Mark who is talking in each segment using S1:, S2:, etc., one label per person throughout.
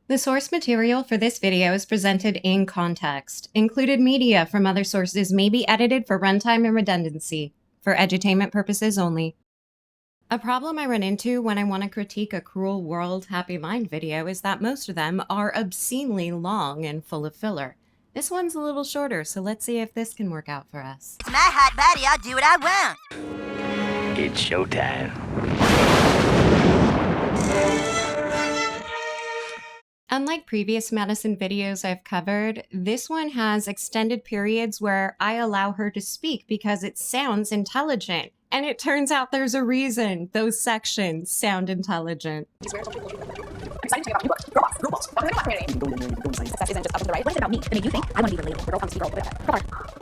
S1: The source material for this video is presented in context. Included media from other sources may be edited for runtime and redundancy, for edutainment purposes only. A problem I run into when I want to critique a Cruel World, Happy Mind video is that most of them are obscenely long and full of filler. This one's a little shorter, so let's see if this can work out for us.
S2: It's my hot body, I'll do what I want.
S3: It's showtime.
S1: Unlike previous Madison videos I've covered, this one has extended periods where I allow her to speak because it sounds intelligent. And it turns out there's a reason those sections sound intelligent.
S4: I'm excited to talk about your book, Girlboss. I'm community. Success isn't just up to the right. What is it about me that made you think I want to be relatable? The girl comes to girl.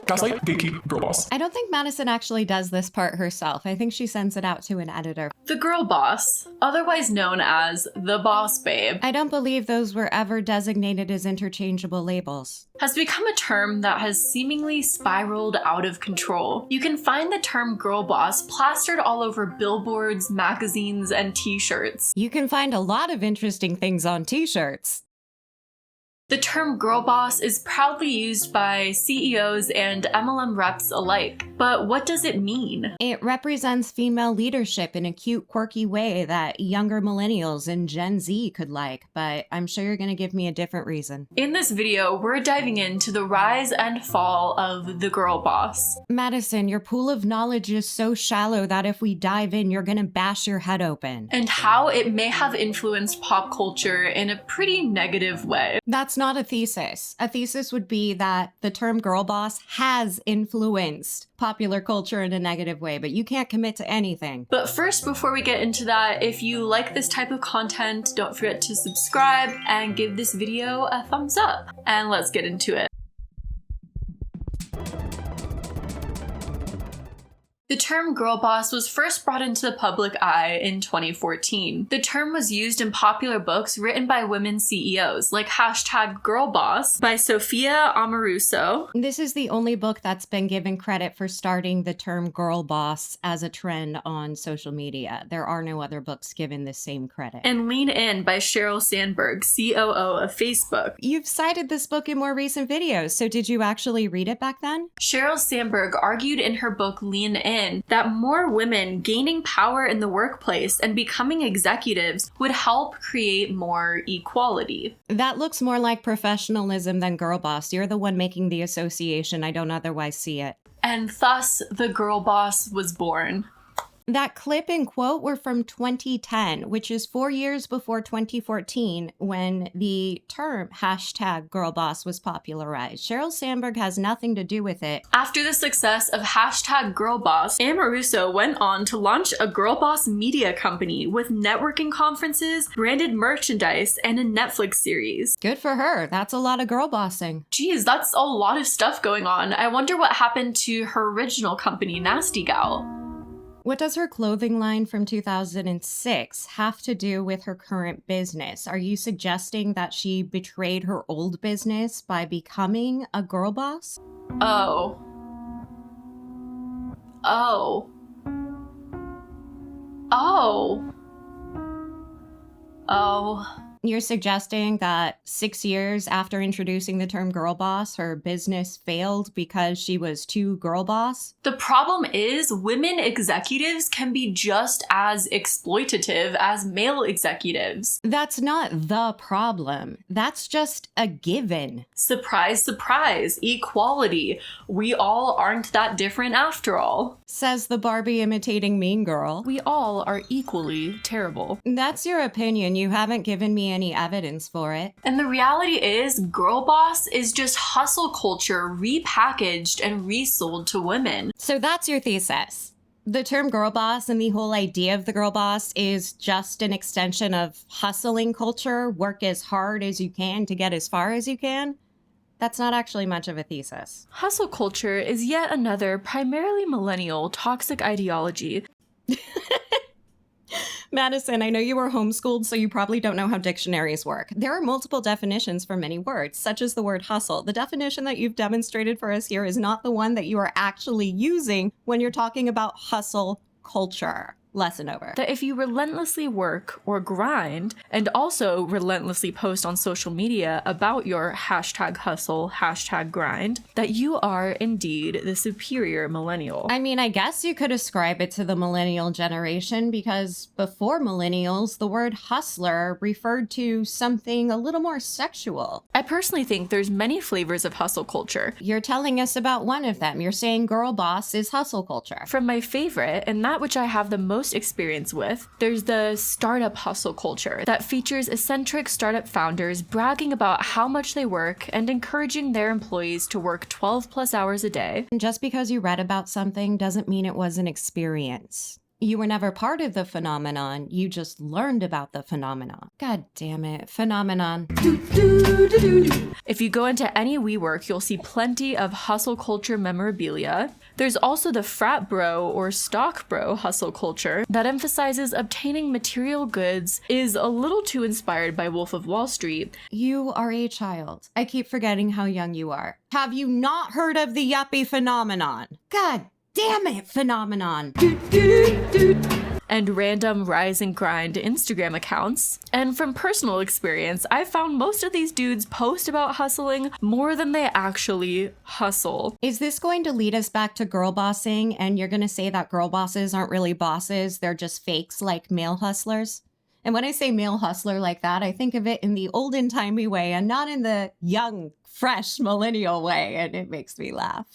S5: Gaslight, gatekeep, Girlboss.
S1: I don't think Madison actually does this part herself. I think she sends it out to an editor.
S6: The girl boss, otherwise known as the boss babe,
S1: I don't believe those were ever designated as interchangeable labels.
S6: has become a term that has seemingly spiraled out of control. You can find the term girl boss plastered all over billboards, magazines, and t-shirts.
S1: You can find a lot of interesting things on t-shirts.
S6: The term girl boss is proudly used by CEOs and MLM reps alike. But what does it mean?
S1: It represents female leadership in a cute, quirky way that younger millennials and Gen Z could like, but I'm sure you're going to give me a different reason.
S6: In this video, we're diving into the rise and fall of the girl boss.
S1: Madison, your pool of knowledge is so shallow that if we dive in, you're going to bash your head open.
S6: And how it may have influenced pop culture in a pretty negative way.
S1: That's not a thesis. A thesis would be that the term girl boss has influenced popular culture in a negative way, but you can't commit to anything.
S6: But first, before we get into that, if you like this type of content, don't forget to subscribe and give this video a thumbs up. And let's get into it. The term girl boss was first brought into the public eye in 2014. The term was used in popular books written by women CEOs, like #Girlboss by Sophia Amoruso.
S1: This is the only book that's been given credit for starting the term girl boss as a trend on social media. There are no other books given the same credit.
S6: And Lean In by Sheryl Sandberg, COO of Facebook.
S1: You've cited this book in more recent videos, so did you actually read it back then?
S6: Sheryl Sandberg argued in her book Lean In that more women gaining power in the workplace and becoming executives would help create more equality.
S1: That looks more like professionalism than girl boss. You're the one making the association. I don't otherwise see it.
S6: And thus, the girl boss was born.
S1: That clip and quote were from 2010, which is 4 years before 2014, when the term #girlboss was popularized. Sheryl Sandberg has nothing to do with it.
S6: After the success of #Girlboss, Amoruso went on to launch a Girlboss media company with networking conferences, branded merchandise, and a Netflix series.
S1: Good for her. That's a lot of girl bossing.
S6: Geez, that's a lot of stuff going on. I wonder what happened to her original company, Nasty Gal.
S1: What does her clothing line from 2006 have to do with her current business? Are you suggesting that she betrayed her old business by becoming a girl boss?
S6: Oh. Oh. Oh. Oh.
S1: You're suggesting that 6 years after introducing the term girl boss, her business failed because she was too girl boss?
S6: The problem is women executives can be just as exploitative as male executives.
S1: That's not the problem. That's just a given.
S6: Surprise, surprise, equality. We all aren't that different after all.
S1: Says the Barbie imitating Mean Girl.
S6: We all are equally terrible.
S1: That's your opinion. You haven't given me any evidence for it.
S6: And the reality is, girl boss is just hustle culture repackaged and resold to women.
S1: So that's your thesis. The term girl boss and the whole idea of the girl boss is just an extension of hustling culture, work as hard as you can to get as far as you can. That's not actually much of a thesis.
S6: Hustle culture is yet another primarily millennial toxic ideology.
S1: Madison, I know you were homeschooled, so you probably don't know how dictionaries work. There are multiple definitions for many words, such as the word hustle. The definition that you've demonstrated for us here is not the one that you are actually using when you're talking about hustle culture. lesson over.
S6: That if you relentlessly work or grind and also relentlessly post on social media about your #hustle, #grind, that you are indeed the superior millennial.
S1: I mean, I guess you could ascribe it to the millennial generation because before millennials, the word hustler referred to something a little more sexual.
S6: I personally think there's many flavors of hustle culture.
S1: You're telling us about one of them. You're saying girl boss is hustle culture.
S6: From my favorite, and that which I have the most experience with, there's the startup hustle culture that features eccentric startup founders bragging about how much they work and encouraging their employees to work 12 plus hours a day.
S1: And just because you read about something doesn't mean it was an experience. You were never part of the phenomenon, you just learned about the phenomenon. God damn it, phenomenon.
S6: If you go into any WeWork, you'll see plenty of hustle culture memorabilia. There's also the frat bro or stock bro hustle culture that emphasizes obtaining material goods, is a little too inspired by Wolf of Wall Street.
S1: You are a child. I keep forgetting how young you are. Have you not heard of the yuppie phenomenon? God damn it, phenomenon.
S6: And random rise and grind Instagram accounts. And from personal experience, I've found most of these dudes post about hustling more than they actually hustle.
S1: Is this going to lead us back to girl bossing and you're going to say that girl bosses aren't really bosses, they're just fakes like male hustlers? And when I say male hustler like that, I think of it in the olden-timey way and not in the young, fresh millennial way, and it makes me laugh.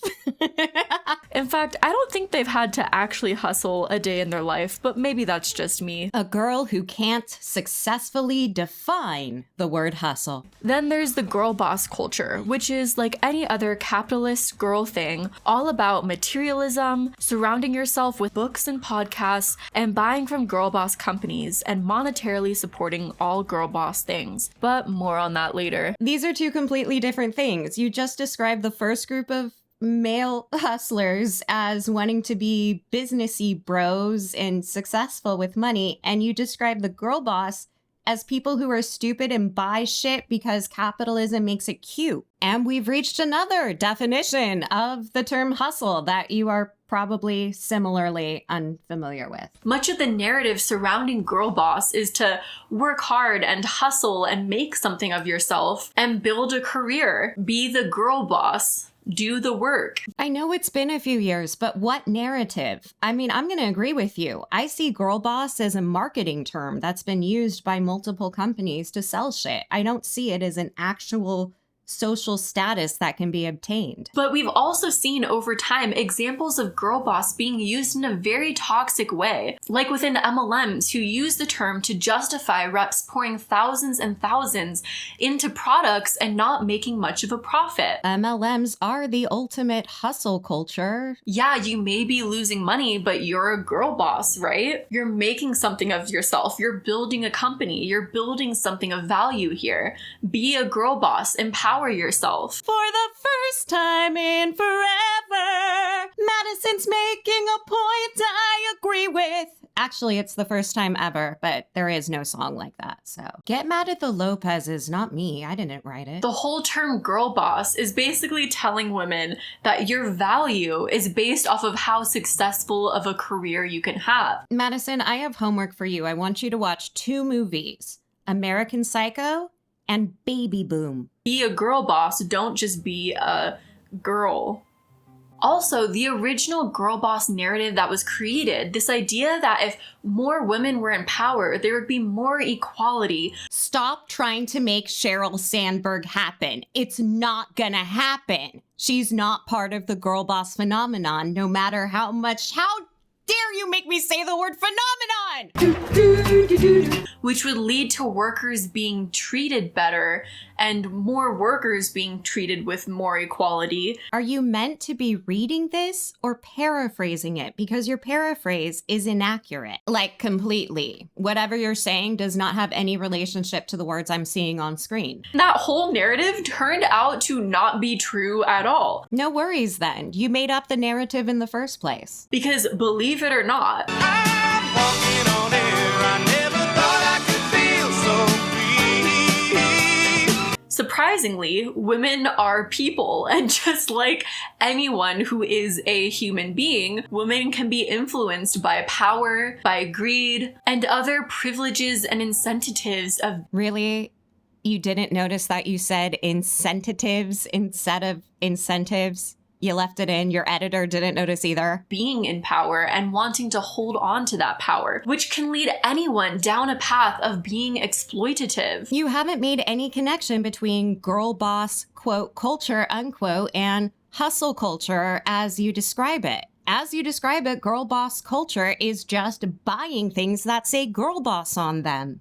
S6: In fact, I don't think they've had to actually hustle a day in their life, but maybe that's just me.
S1: A girl who can't successfully define the word hustle.
S6: Then there's the girl boss culture, which is like any other capitalist girl thing, all about materialism, surrounding yourself with books and podcasts, and buying from girl boss companies, and monetarily supporting all girl boss things. But more on that later.
S1: These are two completely different things. You just described the first group of male hustlers as wanting to be businessy bros and successful with money, and you describe the girl boss as people who are stupid and buy shit because capitalism makes it cute. And we've reached another definition of the term hustle that you are probably similarly unfamiliar with.
S6: Much of the narrative surrounding girl boss is to work hard and hustle and make something of yourself and build a career. Be the girl boss. Do the work.
S1: I know it's been a few years, but what narrative? I mean, I'm going to agree with you. I see girl boss as a marketing term that's been used by multiple companies to sell shit. I don't see it as an actual social status that can be obtained.
S6: But we've also seen over time examples of girl boss being used in a very toxic way, like within MLMs who use the term to justify reps pouring thousands and thousands into products and not making much of a profit.
S1: MLMs are the ultimate hustle culture.
S6: Yeah, you may be losing money, but you're a girl boss, right? You're making something of yourself. You're building a company. You're building something of value here. Be a girl boss. Empower yourself.
S1: For the first time in forever, Madison's making a point I agree with. Actually, it's the first time ever, but there is no song like that, so. Get mad at the Lopez's, not me. I didn't write it.
S6: The whole term girl boss is basically telling women that your value is based off of how successful of a career you can have.
S1: Madison, I have homework for you. I want you to watch 2 movies, American Psycho and Baby Boom.
S6: Be a girl boss, don't just be a girl. Also, the original girl boss narrative that was created, this idea that if more women were in power, there would be more equality.
S1: Stop trying to make Sheryl Sandberg happen. It's not gonna happen. She's not part of the girl boss phenomenon, no matter how much, how dare you make me say the word phenomenon?
S6: Which would lead to workers being treated better and more workers being treated with more equality.
S1: Are you meant to be reading this or paraphrasing it? Because your paraphrase is inaccurate. Like, completely. Whatever you're saying does not have any relationship to the words I'm seeing on screen.
S6: That whole narrative turned out to not be true at all.
S1: No worries then. You made up the narrative in the first place.
S6: Because believe it or not,
S3: I'm walking on air. I never thought I could feel so free.
S6: surprisingly, women are people, and just like anyone who is a human being, women can be influenced by power, by greed, and other privileges and incentives of—
S1: Really? You didn't notice that you said incentives instead of incentives? You left it in. Your editor didn't notice either.
S6: being in power and wanting to hold on to that power, which can lead anyone down a path of being exploitative.
S1: You haven't made any connection between girl boss, quote, culture, unquote, and hustle culture as you describe it. As you describe it, girl boss culture is just buying things that say girl boss on them.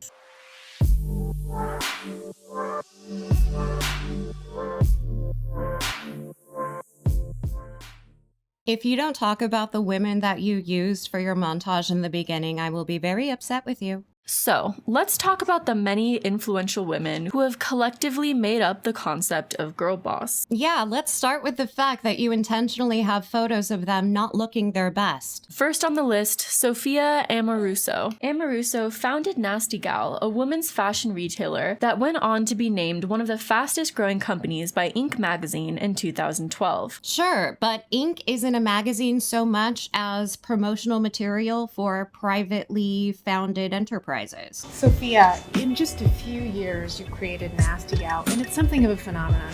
S1: If you don't talk about the women that you used for your montage in the beginning, I will be very upset with you.
S6: So, let's talk about the many influential women who have collectively made up the concept of girl boss.
S1: Yeah, let's start with the fact that you intentionally have photos of them not looking their best.
S6: First on the list, Sophia Amoruso. Amoruso founded Nasty Gal, a women's fashion retailer that went on to be named one of the fastest growing companies by Inc. magazine in 2012.
S1: Sure, but Inc. isn't a magazine so much as promotional material for privately founded enterprises.
S4: Sophia, in just a few years, you've created Nasty Gal, and it's something of a phenomenon.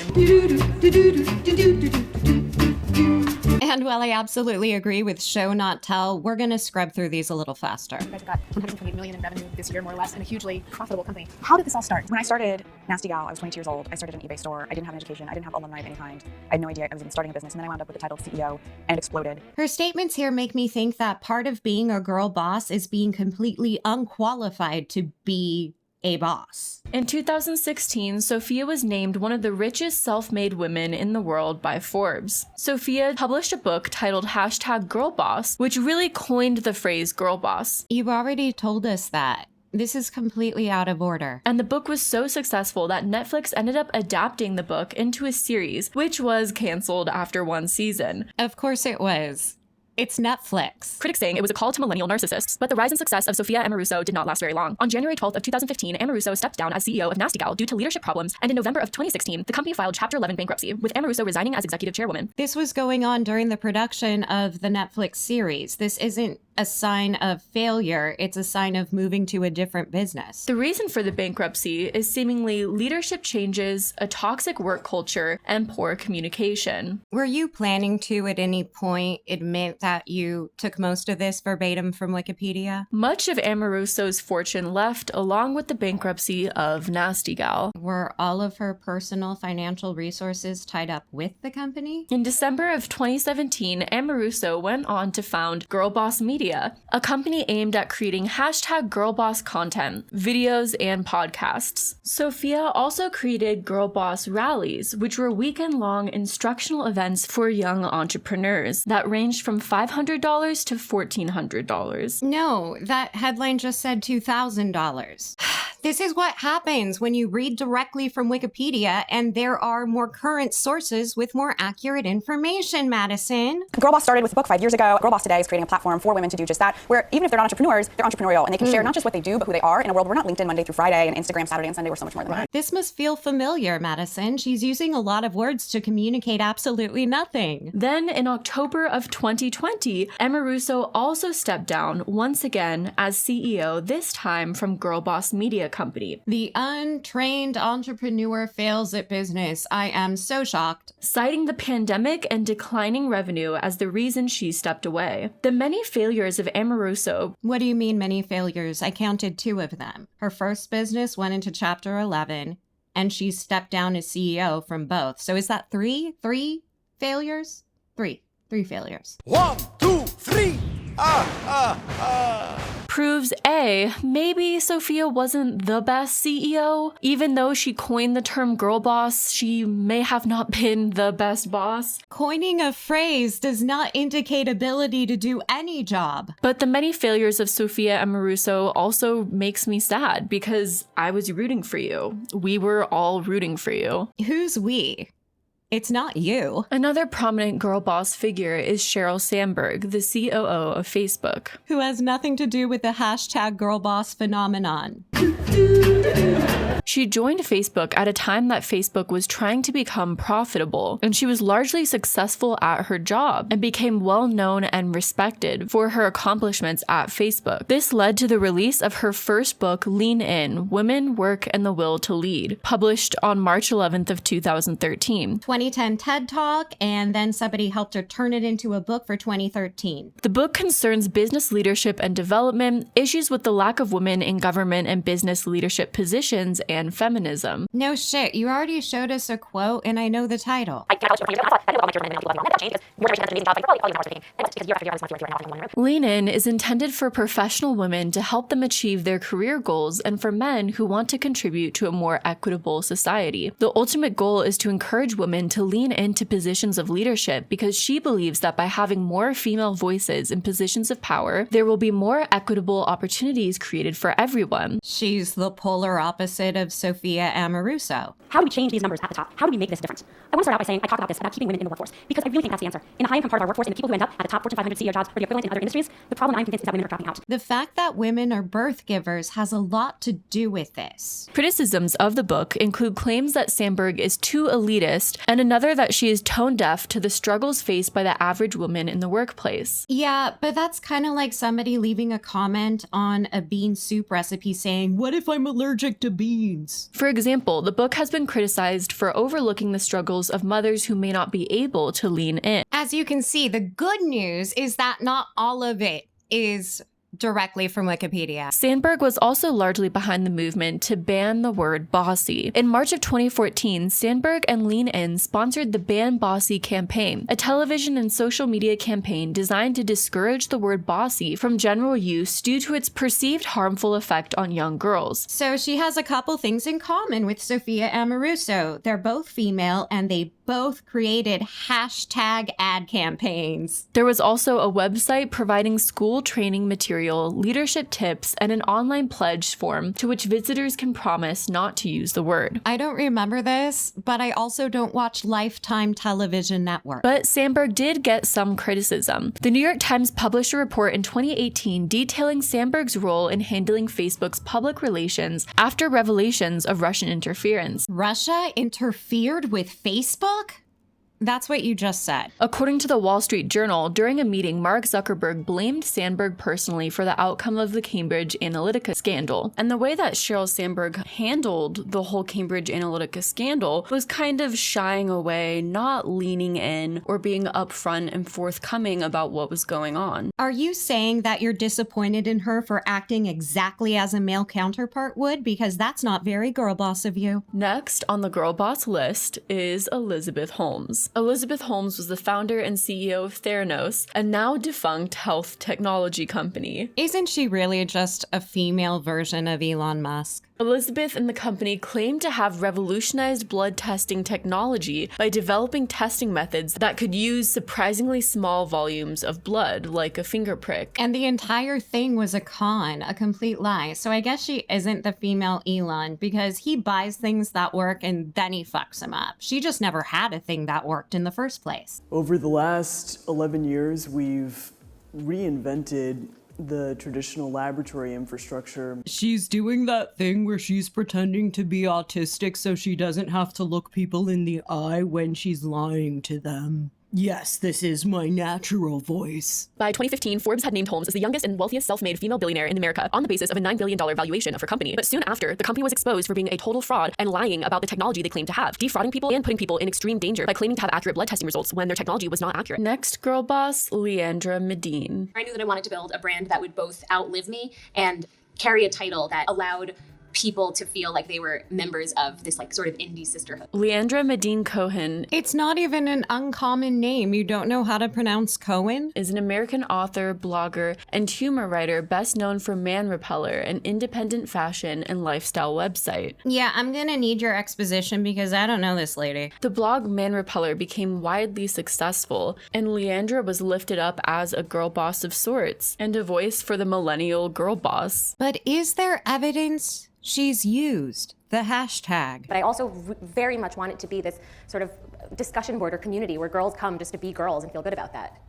S1: And while I absolutely agree with show not tell, we're gonna scrub through these a little faster.
S4: You guys got 128 million in revenue this year, more or less, and a hugely profitable company. How did this all start? When I started Nasty Gal, I was 22 years old. I started an eBay store. I didn't have an education. I didn't have alumni of any kind. I had no idea I was even starting a business, and then I wound up with the title of CEO, and it exploded.
S1: Her statements here make me think that part of being a girl boss is being completely unqualified to be a boss.
S6: In 2016, Sophia was named one of the richest self-made women in the world by Forbes. Sophia published a book titled #Girlboss, which really coined the phrase girl boss.
S1: You've already told us that. This is completely out of order.
S6: And the book was so successful that Netflix ended up adapting the book into a series, which was canceled after one season.
S1: Of course it was. It's Netflix.
S6: Critics saying it was a call to millennial narcissists, but the rise and success of Sophia Amoruso did not last very long. On January 12th of 2015, Amoruso stepped down as CEO of Nasty Gal due to leadership problems, and in November of 2016, the company filed Chapter 11 bankruptcy, with Amoruso resigning as executive chairwoman.
S1: This was going on during the production of the Netflix series. This isn't a sign of failure, it's a sign of moving to a different business.
S6: The reason for the bankruptcy is seemingly leadership changes, a toxic work culture, and poor communication.
S1: Were you planning to at any point admit that you took most of this verbatim from Wikipedia?
S6: Much of Amoruso's fortune left along with the bankruptcy of Nasty Gal.
S1: Were all of her personal financial resources tied up with the company?
S6: In December of 2017, Amoruso went on to found Girlboss Media, a company aimed at creating #Girlboss content, videos, and podcasts. Sophia also created Girlboss rallies, which were weekend-long instructional events for young entrepreneurs that ranged from $500 to $1,400.
S1: No, that headline just said $2,000. This is what happens when you read directly from Wikipedia and there are more current sources with more accurate information, Madison.
S4: Girlboss started with a book 5 years ago. Girlboss today is creating a platform for women to do just that, where even if they're not entrepreneurs, they're entrepreneurial, and they can share not just what they do, but who they are in a world where we're not LinkedIn Monday through Friday and Instagram Saturday and Sunday. We're so much more than that.
S1: This must feel familiar, Madison. She's using a lot of words to communicate absolutely nothing.
S6: Then, in October of 2020, Amoruso also stepped down once again as CEO, this time from Girlboss Media Company.
S1: The untrained entrepreneur fails at business. I am so shocked.
S6: Citing the pandemic and declining revenue as the reason she stepped away. The many failures of Amoruso.
S1: What do you mean many failures? I counted 2 of them. Her first business went into Chapter 11, and she stepped down as CEO from both. So is that 3? 3 failures? 3 failures.
S3: 1, 2, 3.
S6: Proves A, maybe Sophia wasn't the best CEO. Even though she coined the term girl boss, she may have not been the best boss.
S1: Coining a phrase does not indicate ability to do any job.
S6: But the many failures of Sophia Amoruso also makes me sad because I was rooting for you. We were all rooting for you.
S1: Who's we? It's not you.
S6: Another prominent girl boss figure is Sheryl Sandberg, the COO of Facebook.
S1: Who has nothing to do with the #Girlboss phenomenon.
S6: She joined Facebook at a time that Facebook was trying to become profitable, and she was largely successful at her job and became well known and respected for her accomplishments at Facebook. This led to the release of her first book, Lean In: Women, Work, and the Will to Lead, published on March 11th of 2013.
S1: 2010 TED Talk, and then somebody helped her turn it into a book for 2013.
S6: The book concerns business leadership and development, issues with the lack of women in government and business leadership positions, and feminism.
S1: No shit, you already showed us a quote and I know the title.
S6: Lean In is intended for professional women to help them achieve their career goals and for men who want to contribute to a more equitable society. The ultimate goal is to encourage women to lean into positions of leadership because she believes that by having more female voices in positions of power, there will be more equitable opportunities created for everyone.
S1: She's the polar opposite of Sophia Amoruso.
S5: How do we change these numbers at the top? How do we make this difference? I want to start out by saying I talk about this, about keeping women in the workforce, because I really think that's the answer. In the high-income part of our workforce, and the people who end up at the top Fortune 500 CEO jobs or the equivalent in other industries, the problem I'm convinced is that women are dropping out.
S1: The fact that women are birth givers has a lot to do with this.
S6: Criticisms of the book include claims that Sandberg is too elitist, and another that she is tone deaf to the struggles faced by the average woman in the workplace.
S1: Yeah, but that's kind of like somebody leaving a comment on a bean soup recipe saying, "What if I'm allergic to beans?"
S6: For example, the book has been criticized for overlooking the struggles of mothers who may not be able to lean in.
S1: As you can see, the good news is that not all of it is directly from Wikipedia.
S6: Sandberg was also largely behind the movement to ban the word bossy. In March of 2014, Sandberg and Lean In sponsored the Ban Bossy campaign, a television and social media campaign designed to discourage the word bossy from general use due to its perceived harmful effect on young girls.
S1: So she has a couple things in common with Sophia Amoruso. They're both female and they both created hashtag ad campaigns.
S6: There was also a website providing school training material, leadership tips, and an online pledge form to which visitors can promise not to use the word.
S1: I don't remember this, but I also don't watch Lifetime Television Network.
S6: But Sandberg did get some criticism. The New York Times published a report in 2018 detailing Sandberg's role in handling Facebook's public relations after revelations of Russian interference.
S1: Russia interfered with Facebook? That's what you just said.
S6: According to the Wall Street Journal, during a meeting, Mark Zuckerberg blamed Sandberg personally for the outcome of the Cambridge Analytica scandal. And the way that Sheryl Sandberg handled the whole Cambridge Analytica scandal was kind of shying away, not leaning in, or being upfront and forthcoming about what was going on.
S1: Are you saying that you're disappointed in her for acting exactly as a male counterpart would? Because that's not very girl boss of you.
S6: Next on the girl boss list is Elizabeth Holmes. Elizabeth Holmes was the founder and CEO of Theranos, a now defunct health technology company.
S1: Isn't she really just a female version of Elon Musk?
S6: Elizabeth and the company claimed to have revolutionized blood testing technology by developing testing methods that could use surprisingly small volumes of blood, like a finger prick.
S1: And the entire thing was a con, a complete lie. So I guess she isn't the female Elon because he buys things that work and then he fucks them up. She just never had a thing that worked in the first place.
S7: Over the last 11 years, we've reinvented the traditional laboratory infrastructure.
S8: She's doing that thing where she's pretending to be autistic so she doesn't have to look people in the eye when she's lying to them. Yes, this is my natural voice.
S6: By 2015, Forbes had named Holmes as the youngest and wealthiest self-made female billionaire in America on the basis of a $9 billion valuation of her company. But soon after, the company was exposed for being a total fraud and lying about the technology they claimed to have, defrauding people and putting people in extreme danger by claiming to have accurate blood testing results when their technology was not accurate. Next girl boss, Leandra Medine.
S9: I knew that I wanted to build a brand that would both outlive me and carry a title that allowed people to feel like they were members of this like sort of indie sisterhood.
S6: Leandra Medine Cohen.
S1: It's not even an uncommon name. You don't know how to pronounce Cohen?
S6: Is an American author, blogger, and humor writer best known for Man Repeller, an independent fashion and lifestyle website.
S1: Yeah, I'm gonna need your exposition because I don't know this lady.
S6: The blog Man Repeller became widely successful, and Leandra was lifted up as a girl boss of sorts and a voice for the millennial girl boss.
S1: But is there evidence she's used the hashtag?
S5: But I also very much want it to be this sort of discussion board or community where girls come just to be girls and feel good about that.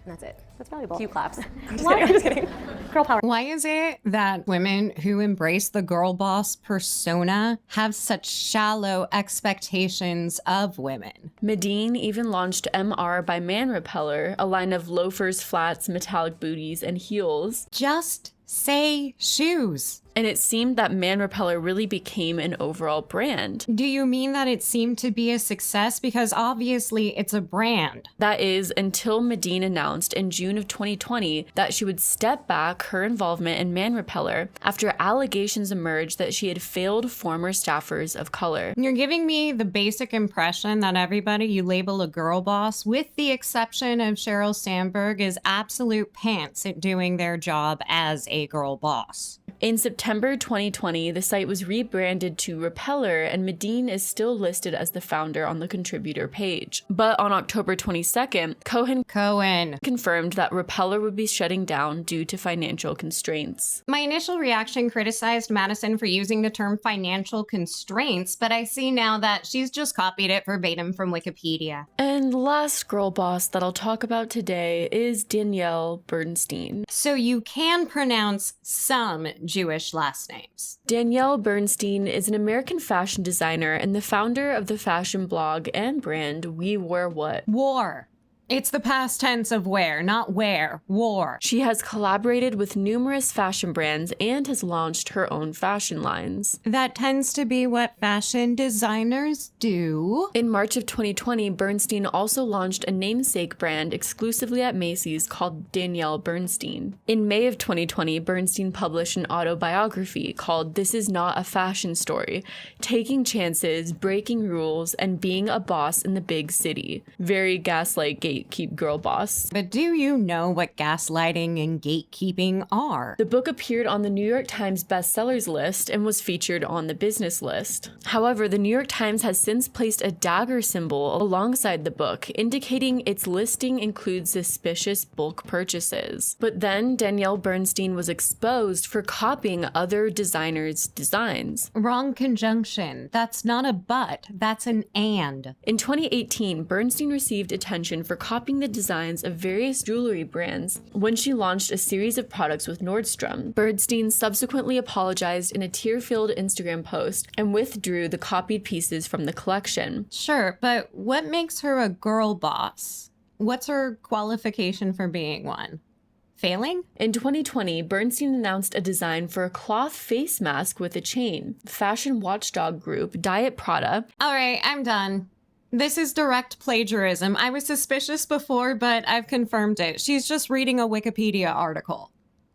S5: And that's it.
S4: That's valuable.
S5: Cue claps. I'm just kidding. Girl power.
S1: Why is it that women who embrace the girl boss persona have such shallow expectations of women?
S6: Medine even launched MR by Man Repeller, a line of loafers, flats, metallic booties, and heels.
S1: Just say shoes.
S6: And it seemed that Man Repeller really became an overall brand.
S1: Do you mean that it seemed to be a success? Because obviously it's a brand.
S6: That is, until Medine announced in June of 2020 that she would step back her involvement in Man Repeller after allegations emerged that she had failed former staffers of color.
S1: You're giving me the basic impression that everybody you label a girl boss, with the exception of Sheryl Sandberg, is absolute pants at doing their job as a girl boss.
S6: In September 2020, the site was rebranded to Repeller, and Medine is still listed as the founder on the contributor page. But on October 22nd, Cohen confirmed that Repeller would be shutting down due to financial constraints.
S1: My initial reaction criticized Madison for using the term financial constraints, but I see now that she's just copied it verbatim from Wikipedia.
S6: And the last girl boss that I'll talk about today is Danielle Bernstein.
S1: So you can pronounce some Jewish last names.
S6: Danielle Bernstein is an American fashion designer and the founder of the fashion blog and brand We Wear What.
S1: War. It's the past tense of wear, not wear. War.
S6: She has collaborated with numerous fashion brands and has launched her own fashion lines.
S1: That tends to be what fashion designers do.
S6: In March of 2020, Bernstein also launched a namesake brand exclusively at Macy's called Danielle Bernstein. In May of 2020, Bernstein published an autobiography called This Is Not a Fashion Story, taking chances, breaking rules, and being a boss in the big city. Very gaslight gatekeep girl boss.
S1: But do you know what gaslighting and gatekeeping are?
S6: The book appeared on the New York Times bestsellers list and was featured on the business list. However, the New York Times has since placed a dagger symbol alongside the book, indicating its listing includes suspicious bulk purchases. But then Danielle Bernstein was exposed for copying other designers' designs.
S1: Wrong conjunction. That's not a but, that's an and.
S6: In 2018, Bernstein received attention for copying the designs of various jewelry brands when she launched a series of products with Nordstrom. Bernstein subsequently apologized in a tear-filled Instagram post and withdrew the copied pieces from the collection.
S1: Sure, but what makes her a girl boss? What's her qualification for being one? Failing?
S6: In 2020, Bernstein announced a design for a cloth face mask with a chain. Fashion watchdog group Diet Prada.
S1: All right, I'm done. This is direct plagiarism. I was suspicious before, but I've confirmed it. She's just reading a Wikipedia article.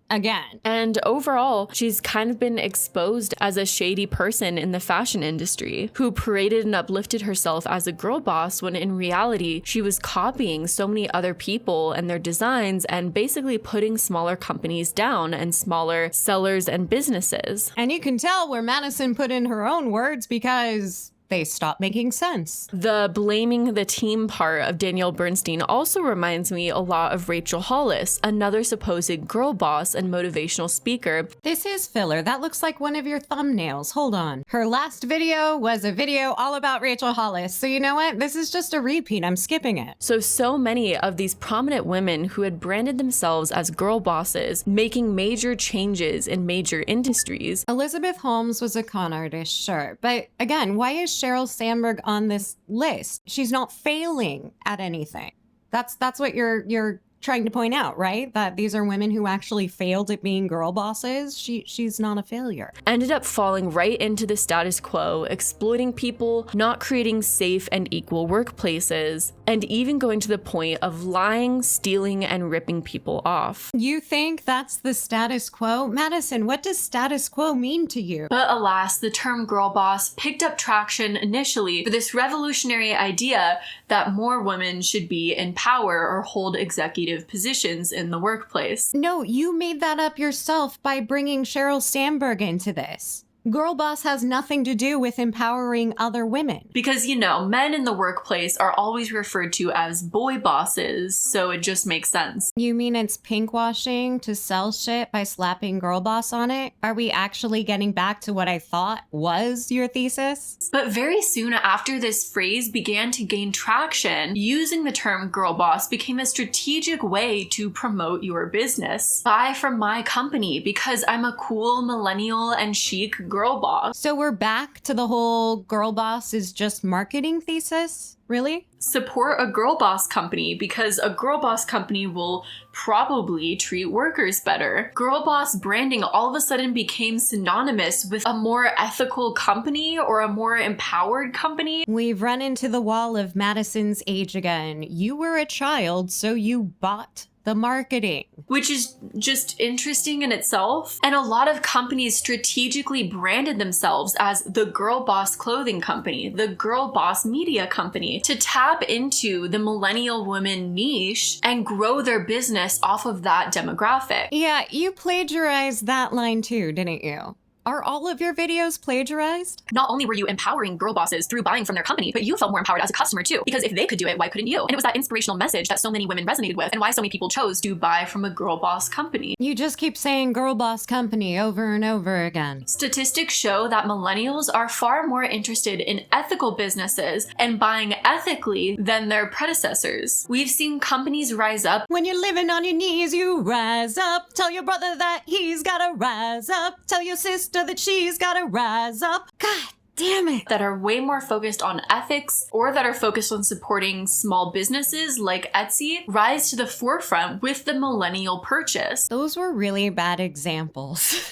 S1: Again.
S6: And overall, she's kind of been exposed as a shady person in the fashion industry who paraded and uplifted herself as a girl boss when in reality, she was copying so many other people and their designs and basically putting smaller companies down and smaller sellers and businesses.
S1: And you can tell where Madison put in her own words because they stopped making sense.
S6: The blaming the team part of Danielle Bernstein also reminds me a lot of Rachel Hollis, another supposed girl boss and motivational speaker.
S1: This is filler. That looks like one of your thumbnails. Hold on. Her last video was a video all about Rachel Hollis. So you know what? This is just a repeat. I'm skipping it.
S6: So many of these prominent women who had branded themselves as girl bosses, making major changes in major industries.
S1: Elizabeth Holmes was a con artist, sure. But again, why is Sheryl Sandberg on this list? She's not failing at anything. That's what you're trying to point out, right? That these are women who actually failed at being girl bosses. She's not a failure.
S6: Ended up falling right into the status quo, exploiting people, not creating safe and equal workplaces, and even going to the point of lying, stealing, and ripping people off.
S1: You think that's the status quo? Madison, what does status quo mean to you?
S6: But alas, the term girl boss picked up traction initially for this revolutionary idea that more women should be in power or hold executive positions in the workplace.
S1: No, you made that up yourself by bringing Sheryl Sandberg into this. Girlboss has nothing to do with empowering other women.
S6: Because, you know, men in the workplace are always referred to as boy bosses, so it just makes sense.
S1: You mean it's pinkwashing to sell shit by slapping Girlboss on it? Are we actually getting back to what I thought was your thesis?
S6: But very soon after this phrase began to gain traction, using the term girl boss became a strategic way to promote your business. Buy from my company because I'm a cool millennial and chic girl boss.
S1: So we're back to the whole girl boss is just marketing thesis? Really?
S6: Support a girl boss company because a girl boss company will probably treat workers better. Girl boss branding all of a sudden became synonymous with a more ethical company or a more empowered company.
S1: We've run into the wall of Madison's age again. You were a child, so you bought the marketing.
S6: Which is just interesting in itself. And a lot of companies strategically branded themselves as the Girl Boss clothing company, the Girl Boss media company, to tap into the millennial woman niche and grow their business off of that demographic.
S1: Yeah, you plagiarized that line too, didn't you? Are all of your videos plagiarized?
S4: Not only were you empowering girl bosses through buying from their company, but you felt more empowered as a customer too. Because if they could do it, why couldn't you? And it was that inspirational message that so many women resonated with and why so many people chose
S6: To buy from a girl boss company.
S1: You just keep saying girl boss company over and over again.
S6: Statistics show that millennials are far more interested in ethical businesses and buying ethically than their predecessors. We've seen companies rise up
S1: When you're living on your knees, you rise up. Tell your brother that he's gotta rise up. Tell your sister that she's gotta rise up. God damn it.
S6: that are way more focused on ethics or that are focused on supporting small businesses like Etsy rise to the forefront with the millennial purchase.
S1: Those were really bad examples.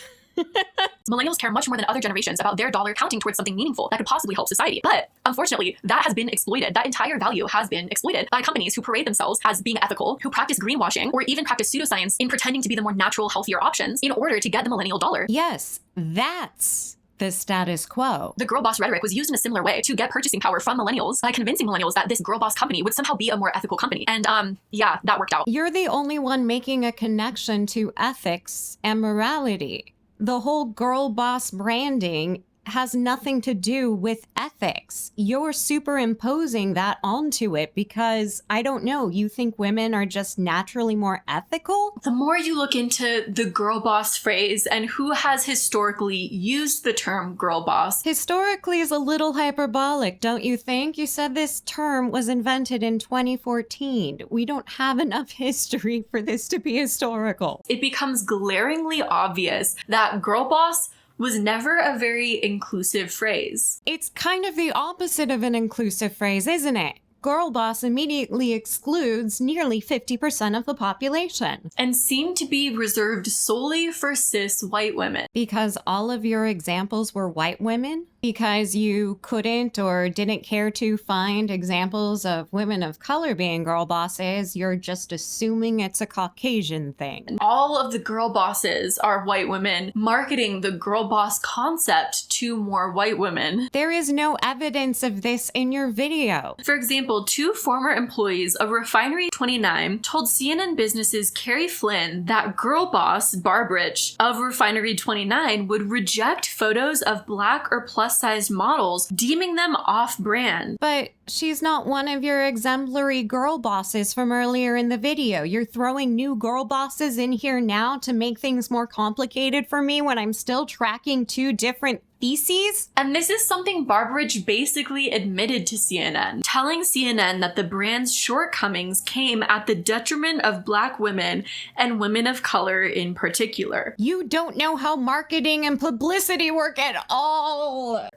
S4: Millennials care much more than other generations about their dollar counting towards something meaningful that could possibly help society. But unfortunately, that has been exploited. That entire value has been exploited by companies who parade themselves as being ethical, who practice greenwashing, or even practice pseudoscience in pretending to be the more natural, healthier options in order to get the millennial dollar.
S1: Yes, that's the status quo.
S4: The girl boss rhetoric was used in a similar way to get purchasing power from millennials by convincing millennials that this girl boss company would somehow be a more ethical company. And yeah, that worked out.
S1: You're the only one making a connection to ethics and morality. The whole girl boss branding has nothing to do with ethics. You're superimposing that onto it because, I don't know, you think women are just naturally more ethical?
S6: The more you look into the girl boss phrase and who has historically used the term girl boss,
S1: Historically is a little hyperbolic, don't you think? You said this term was invented in 2014. We don't have enough history for this to be historical.
S6: it becomes glaringly obvious that girl boss was never a very inclusive phrase.
S1: It's kind of the opposite of an inclusive phrase, isn't it? Girl boss immediately excludes nearly 50% of the population.
S6: And seemed to be reserved solely for cis white women.
S1: Because all of your examples were white women? Because you couldn't or didn't care to find examples of women of color being girl bosses, you're just assuming it's a Caucasian thing.
S6: All of the girl bosses are white women marketing the girl boss concept to more white women.
S1: There is no evidence of this in your video.
S6: For example, 2 former employees of Refinery 29 told CNN Business's Carrie Flynn that girl boss Barbrich of Refinery 29 would reject photos of black or plus-sized models, deeming them off-brand.
S1: But she's not one of your exemplary girl bosses from earlier in the video. You're throwing new girl bosses in here now to make things more complicated for me when I'm still tracking 2 different theses?
S6: And this is something Barbrich basically admitted to CNN, telling CNN that the brand's shortcomings came at the detriment of black women and women of color in particular.
S1: You don't know how marketing and publicity work at all.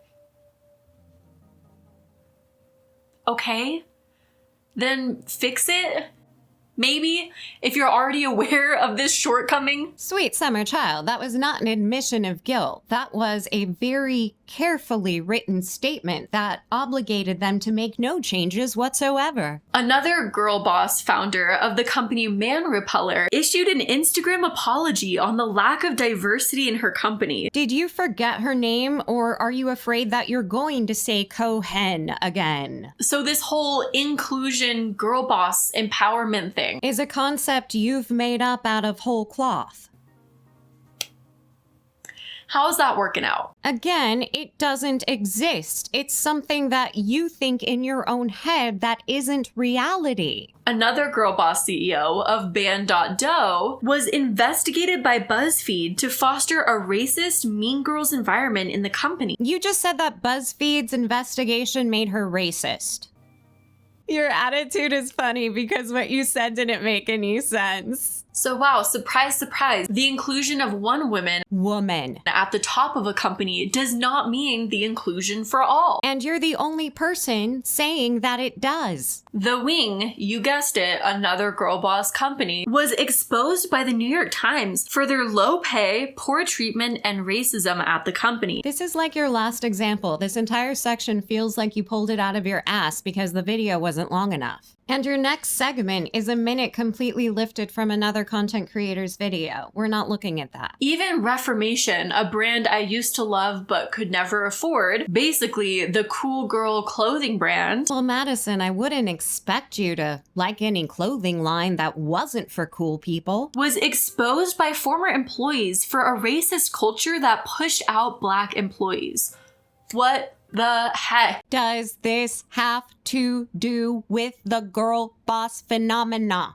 S6: Okay, then fix it. Maybe, if you're already aware of this shortcoming.
S1: Sweet summer child, that was not an admission of guilt. That was a very carefully written statement that obligated them to make no changes whatsoever.
S6: Another girl boss founder of the company Man Repeller issued an Instagram apology on the lack of diversity in her company.
S1: Did you forget her name, or are you afraid that you're going to say Cohen again?
S6: So this whole inclusion girl boss empowerment thing
S1: Is a concept you've made up out of whole cloth.
S6: How's that working out?
S1: Again, it doesn't exist. It's something that you think in your own head that isn't reality.
S6: Another Girlboss CEO of Band.do was investigated by BuzzFeed to foster a racist, mean girls environment in the company.
S1: You just said that BuzzFeed's investigation made her racist. Your attitude is funny because what you said didn't make any sense.
S6: So wow, surprise, surprise, the inclusion of one woman at the top of a company does not mean the inclusion for all.
S1: And you're the only person saying that it does.
S6: The Wing, you guessed it, another Girlboss company, was exposed by the New York Times for their low pay, poor treatment, and racism at the company.
S1: This is like your last example. This entire section feels like you pulled it out of your ass because the video wasn't long enough. And your next segment is a minute completely lifted from another content creator's video. We're not looking at that.
S6: Even Reformation, a brand I used to love but could never afford, basically the cool girl clothing brand.
S1: Well, Madison, I wouldn't expect you to like any clothing line that wasn't for cool people.
S6: Was exposed by former employees for a racist culture that pushed out Black employees. What the heck
S1: does this have to do with the girl boss phenomena?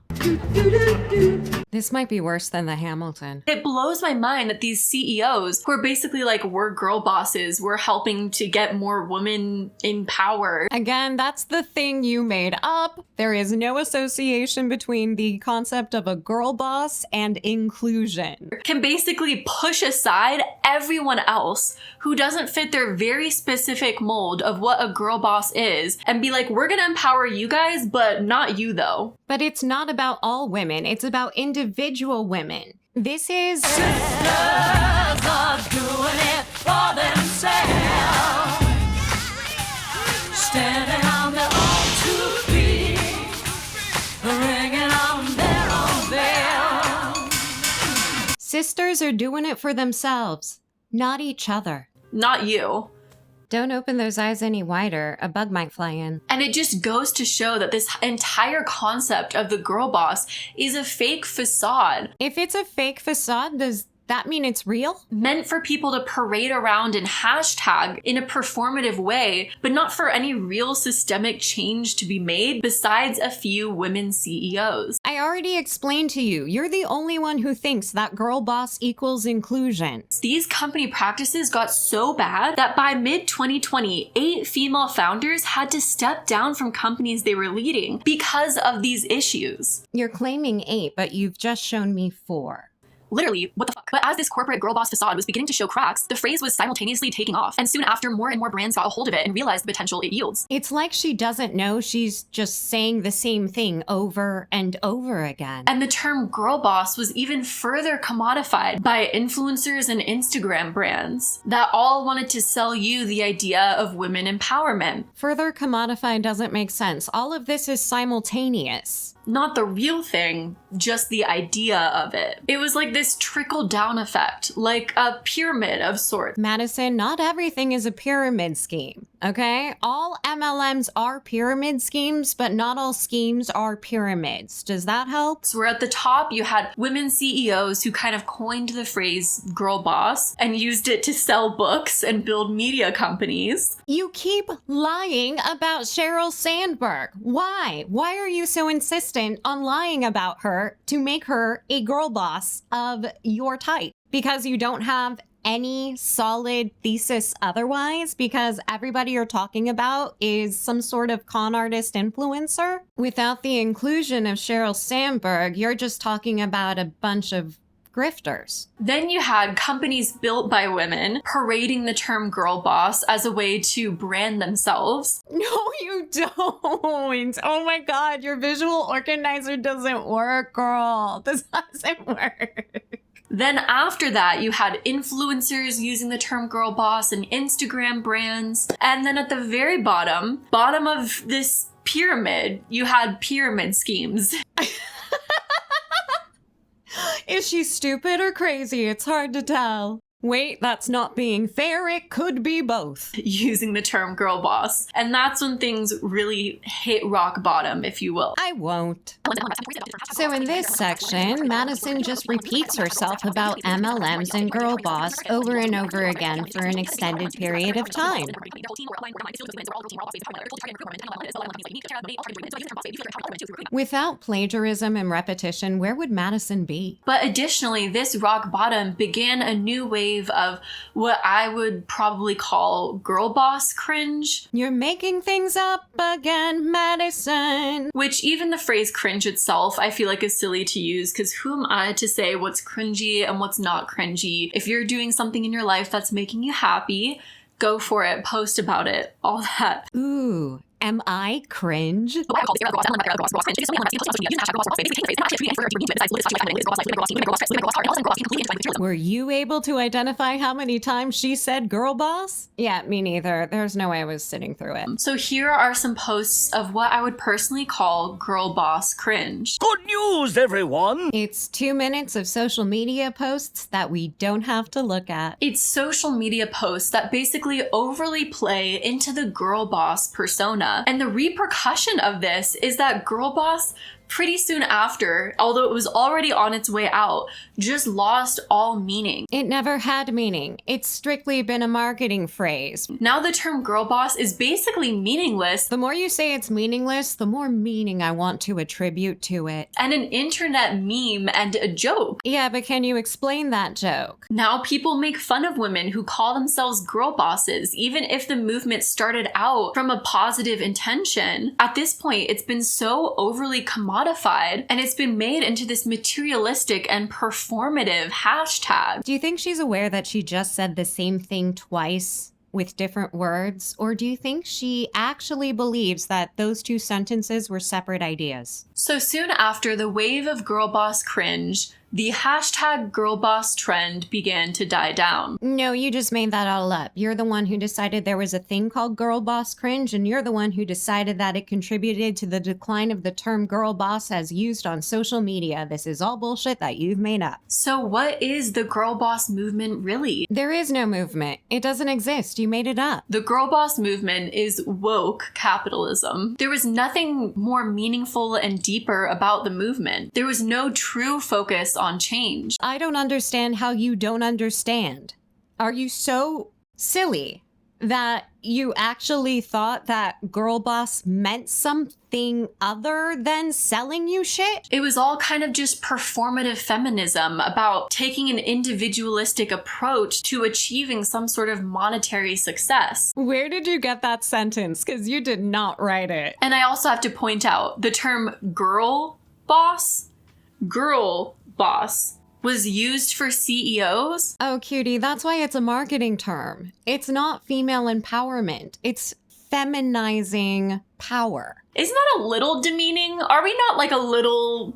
S1: This might be worse than the Hamilton.
S6: It blows my mind that these CEOs who are basically like, we're girl bosses, we're helping to get more women in power.
S1: Again, that's the thing you made up. There is no association between the concept of a girl boss and inclusion.
S6: Can basically push aside everyone else who doesn't fit their very specific mold of what a girl boss is and be like, we're gonna empower you guys, but not you though.
S1: But it's not about all women, it's about individual women. This is
S3: Sisters are doing it for themselves, standing on their own 2 feet, ringing on their own bell.
S1: sisters are doing it for themselves, not each other.
S6: Not you.
S1: Don't open those eyes any wider. A bug might fly in.
S6: And it just goes to show that this entire concept of the girl boss is a fake facade.
S1: If it's a fake facade, does that mean it's real?
S6: Meant for people to parade around and hashtag in a performative way, but not for any real systemic change to be made besides a few women CEOs.
S1: I already explained to you, you're the only one who thinks that girl boss equals inclusion.
S6: These company practices got so bad that by mid-2020, 8 female founders had to step down from companies they were leading because of these issues.
S1: You're claiming 8, but you've just shown me 4.
S6: Literally, what the fuck? But as this corporate girl boss facade was beginning to show cracks, the phrase was simultaneously taking off, and soon after, more and more brands got a hold of it and realized the potential it yields.
S1: It's like she doesn't know she's just saying the same thing over and over again.
S6: And the term girl boss was even further commodified by influencers and Instagram brands that all wanted to sell you the idea of women empowerment.
S1: Further commodified doesn't make sense. All of this is simultaneous.
S6: Not the real thing, just the idea of it. It was like this trickle-down effect, like a pyramid of sorts.
S1: Madison, not everything is a pyramid scheme, okay? All MLMs are pyramid schemes, but not all schemes are pyramids. Does that help?
S6: So where at the top you had women CEOs who kind of coined the phrase girl boss and used it to sell books and build media companies.
S1: You keep lying about Sheryl Sandberg. Why? Why are you so insistent on lying about her to make her a girl boss of your type? Because you don't have any solid thesis otherwise? Because everybody you're talking about is some sort of con artist influencer? Without the inclusion of Sheryl Sandberg, you're just talking about a bunch of grifters.
S6: Then you had companies built by women parading the term girl boss as a way to brand themselves.
S1: No, you don't. Oh my God, your visual organizer doesn't work, girl. This doesn't work.
S6: Then after that, you had influencers using the term girl boss and Instagram brands. And then at the very bottom of this pyramid, you had pyramid schemes.
S1: Is she stupid or crazy? It's hard to tell. Wait, that's not being fair. It could be both.
S6: using the term girl boss. And that's when things really hit rock bottom, if you will.
S1: I won't. So in this section, Madison just repeats herself about MLMs and girl boss over and over again for an extended period of time. Without plagiarism and repetition, where would Madison be?
S6: But additionally, this rock bottom began a new wave of what I would probably call girl boss cringe.
S1: You're making things up again, Madison.
S6: Which even the phrase cringe itself, I feel like is silly to use, because who am I to say what's cringy and what's not cringy? If you're doing something in your life that's making you happy, go for it, post about it, all that.
S1: Ooh, am I cringe? Were you able to identify how many times she said girl boss? Yeah, me neither. There's no way I was sitting through it.
S6: So here are some posts of what I would personally call girl boss cringe.
S3: Good news, everyone!
S1: It's 2 minutes of social media posts that we don't have to look at.
S6: It's social media posts that basically overly play into the girl boss persona. And the repercussion of this is that girl boss pretty soon after, although it was already on its way out, just lost all meaning.
S1: It never had meaning. It's strictly been a marketing phrase.
S6: Now the term girl boss is basically meaningless.
S1: The more you say it's meaningless, the more meaning I want to attribute to it.
S6: And an internet meme and a joke.
S1: Yeah, but can you explain that joke?
S6: Now people make fun of women who call themselves girl bosses, even if the movement started out from a positive intention. At this point, it's been so overly commodified and it's been made into this materialistic and performative hashtag.
S1: Do you think she's aware that she just said the same thing twice with different words? Or do you think she actually believes that those two sentences were separate ideas?
S6: So soon after the wave of girl boss cringe, the hashtag girl boss trend began to die down.
S1: No, you just made that all up. You're the one who decided there was a thing called girl boss cringe, and you're the one who decided that it contributed to the decline of the term girl boss as used on social media. This is all bullshit that you've made up.
S6: So what is the girl boss movement really?
S1: There is no movement. It doesn't exist. You made it up.
S6: The girl boss movement is woke capitalism. There was nothing more meaningful and deeper about the movement. There was no true focus on change.
S1: I don't understand how you don't understand. Are you so silly that you actually thought that girl boss meant something other than selling you shit?
S6: It was all kind of just performative feminism about taking an individualistic approach to achieving some sort of monetary success.
S1: Where did you get that sentence? Because you did not write it.
S6: And I also have to point out the term girl boss was used for CEOs.
S1: Oh, cutie, that's why it's a marketing term. It's not female empowerment. It's feminizing power.
S6: Isn't that a little demeaning? Are we not like a little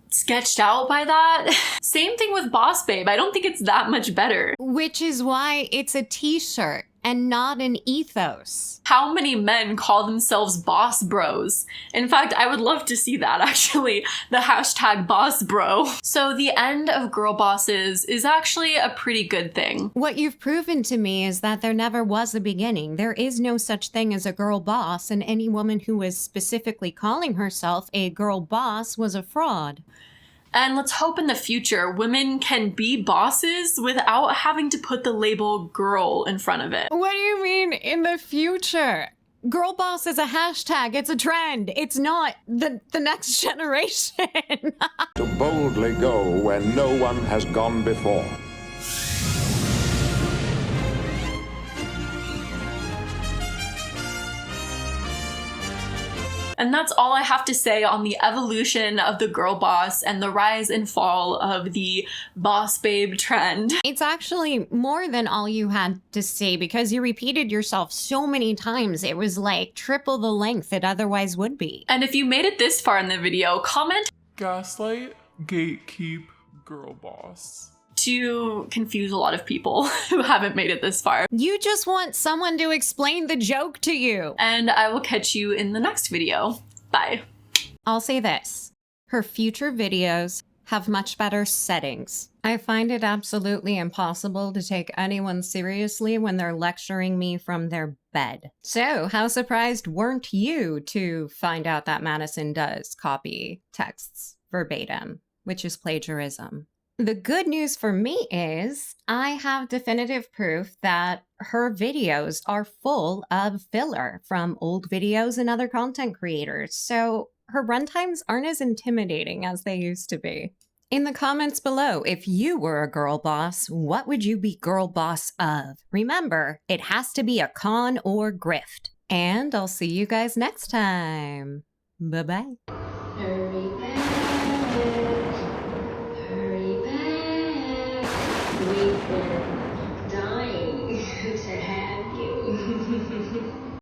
S6: sketched out by that? Same thing with Boss Babe. I don't think it's that much better.
S1: Which is why it's a t-shirt and not an ethos.
S6: How many men call themselves boss bros? In fact, I would love to see that actually, the hashtag boss bro. So the end of girl bosses is actually a pretty good thing.
S1: What you've proven to me is that there never was a beginning. There is no such thing as a girl boss, and any woman who was specifically calling herself a girl boss was a fraud.
S6: And let's hope in the future women can be bosses without having to put the label girl in front of it.
S1: What do you mean in the future? Girl boss is a hashtag. It's a trend. It's not the next generation.
S10: To boldly go where no one has gone before.
S6: And that's all I have to say on the evolution of the girl boss and the rise and fall of the boss babe trend.
S1: It's actually more than all you had to say because you repeated yourself so many times. It was like triple the length it otherwise would be.
S6: And if you made it this far in the video, comment
S11: gaslight, gatekeep, girl boss.
S6: To confuse a lot of people who haven't made it this far.
S1: You just want someone to explain the joke to you.
S6: And I will catch you in the next video. Bye.
S1: I'll say this. Her future videos have much better settings. I find it absolutely impossible to take anyone seriously when they're lecturing me from their bed. So, how surprised weren't you to find out that Madison does copy texts verbatim, which is plagiarism? The good news for me is I have definitive proof that her videos are full of filler from old videos and other content creators, so her runtimes aren't as intimidating as they used to be. In the comments below, if you were a girl boss, what would you be girl boss of? Remember, it has to be a con or grift. And I'll see you guys next time. Bye-bye.
S3: Hurry back, hurry back, wait for